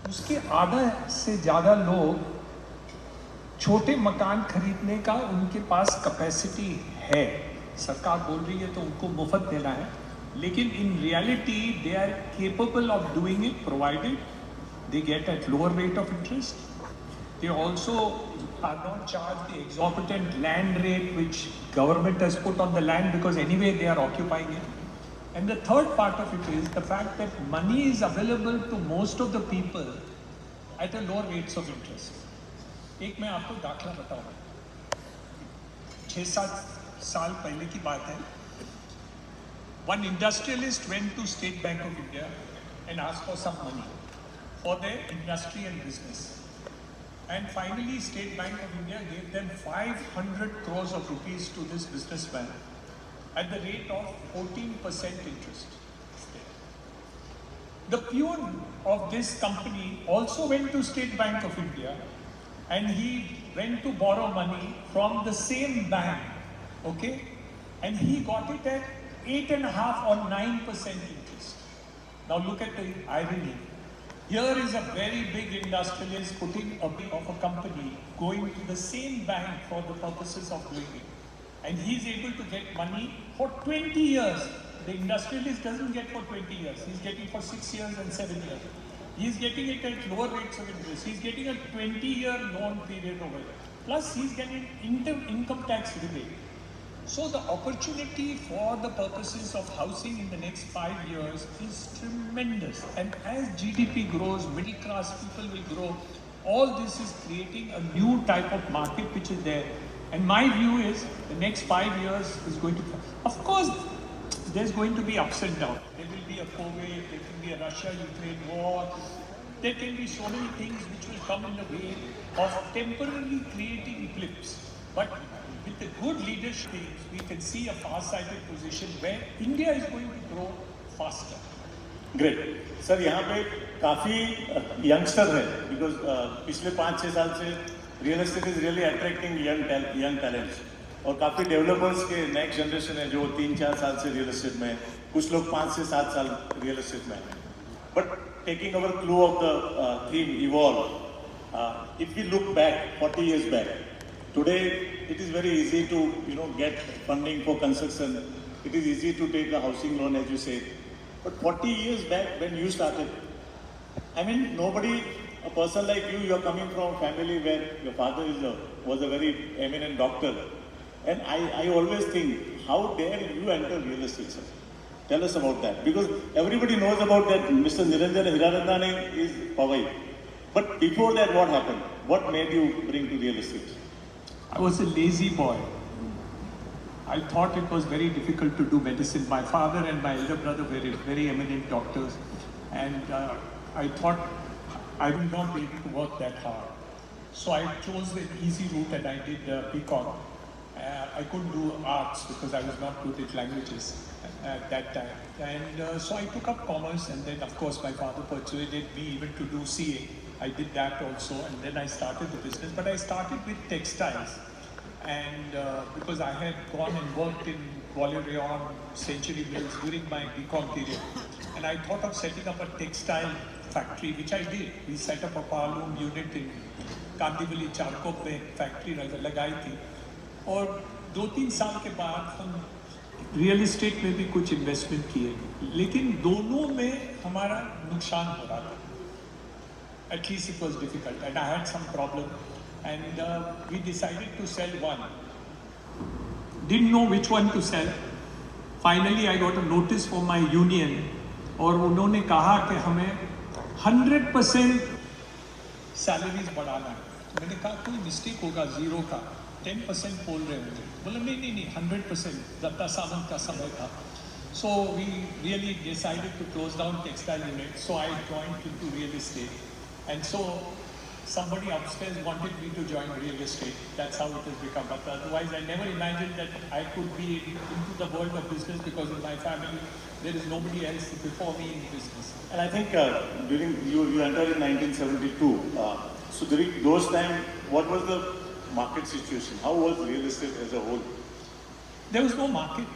उसके आधा से ज़्यादा लोग छोटे मकान खरीदने का उनके पास कैपेसिटी है। सरकार बोल रही है तो उनको मुफ्त देना है, लेकिन in reality they are capable of doing it provided they get at lower rate of interest. They also are not charged the exorbitant land rate which government has put on the land, because anyway they are occupying it. And the third part of it is the fact that money is available to most of the people at a lower rates of interest. एक मैं आपको दाखला बताऊंगा, 6-7 साल पहले की बात है. One industrialist went to State Bank of India and asked for some money for their industry and business. And finally, State Bank of India gave them 500 crores of rupees to this businessman at the rate of 14% interest. The peon of this company also went to State Bank of India and he went to borrow money from the same bank, okay? And he got it at 8.5 or 9% interest. Now look at the irony. Here is a very big industrialist putting a bit of a company going to the same bank for the purposes of doing it. And he is able to get money for 20 years. The industrialist doesn't get for 20 years. He's getting for 6 years and 7 years. He's getting it at lower rates of interest. He's getting a 20-year loan period over there. Plus he's getting income tax rebate. So the opportunity for the purposes of housing in the next 5 years is tremendous. And as GDP grows, middle class people will grow. All this is creating a new type of market which is there. And my view is the next 5 years is going to, of course, there's going to be ups and downs. There will be a COVID, there can be a Russia-Ukraine war. There can be so many things which will come in the way of temporarily creating blips. But with the good leadership, we can see a far-sighted position where India is going to grow faster. Great. Sir यहाँ पे काफ़ी youngster है, because पिछले 5-6 साल से real estate is really attracting young talents, और काफ़ी developers के नेक्स्ट जनरेशन है जो 3-4 साल से रियल एस्टेट में, कुछ लोग 5 से 7 साल रियल एस्टेट में हैं. But taking our clue of the theme evolve, if we look back 40 years back, today it is very easy to get funding for construction. It is easy to take a housing loan, as you said. But 40 years back when you started, I mean, nobody, a person like you are coming from a family where your father was a very eminent doctor. And I always think, how dare you enter real estate, sir? Tell us about that. Because everybody knows about that Mr. Niranjan Hiranandani is Pavai. But before that, what happened? What made you bring to real estate? I was a lazy boy. I thought it was very difficult to do medicine. My father and my elder brother were very eminent doctors, and I thought I will not be able to work that hard. So I chose the easy route and I did BCom. I couldn't do arts because I was not good at languages at that time. And so I took up commerce, and then of course my father persuaded me even to do CA. I did that also, and then I started the business. But I started with textiles, and because I had gone and worked in Gwalior, Century Mills during my BCom period, and I thought of setting up a textile factory, which I did. We set up a powerloom unit in Kandivali, Charkop में factory लगाई थी, और 2-3 साल के बाद हम real estate में भी कुछ इन्वेस्टमेंट किए, लेकिन दोनों में हमारा नुकसान हो रहा था. At least it was difficult, and I had some problem, and we decided to sell one. Didn't know which one to sell. Finally, I got a notice from my union, और उन्होंने कहा कि हमें 100% सैलरीज बढ़ाना है. तो मैंने कहा कोई मिस्टेक होगा, 0 का 10% बोल रहे होंगे. बोला नहीं 100%. दत्ता सावंत का समय था. So we really decided to close down textile unit. So I joined into real estate. And so somebody upstairs wanted me to join real estate. That's how it has become. But otherwise, I never imagined that I could be into the world of business, because in my family, there is nobody else before me in business. And I think during you entered in 1972. So during those time, what was the market situation? How was real estate as a whole? There was no market.